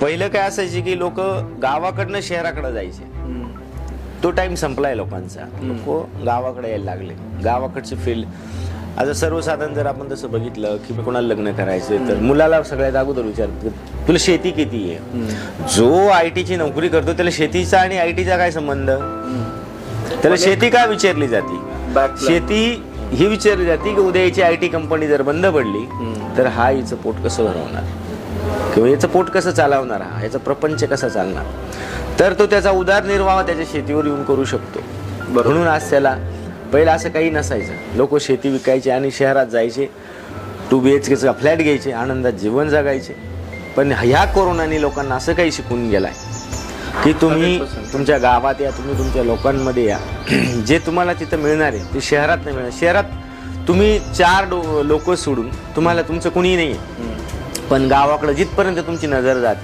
पहिलं काय असायचे की लोक गावाकडनं शहराकडे जायचे. तो टाइम संपलाय लोकांचा. लोक गावाकडे यायला लागले. गावाकडचे फील्ड आता सर्वसाधारण जर आपण तसं बघितलं की कोणाला लग्न करायचं तर मुलाला सगळ्यात अगोदर विचारतात तुला शेती किती आहे. जो IT ची नोकरी करतो त्याला शेतीचा आणि IT चा काय संबंध. त्याला शेती का विचारली जाते. शेती ही विचारली जाते की उद्या याची IT कंपनी जर बंद पडली तर हा हिचं पोट कसं भरवणार किंवा याचं पोट कसं चालवणार, हा याचा प्रपंच कसा चालणार. तर तो त्याचा उदरनिर्वाह त्याच्या शेतीवर येऊन करू शकतो. म्हणून आज त्याला पहिलं असं काही नसायचं. लोक शेती विकायचे आणि शहरात जायचे, 2 BHKचा फ्लॅट घ्यायचे, आनंदात जीवन जगायचे. पण ह्या कोरोनाने लोकांना असं काही शिकून गेलाय की तुम्ही तुमच्या गावात या, तुम्ही तुमच्या लोकांमध्ये या. जे तुम्हाला तिथं मिळणार आहे ते शहरात नाही मिळणार. शहरात तुम्ही 4 लोक सोडून तुम्हाला तुमचं कुणी नाही, पण गावाकडे जिथपर्यंत तुमची नजर जाते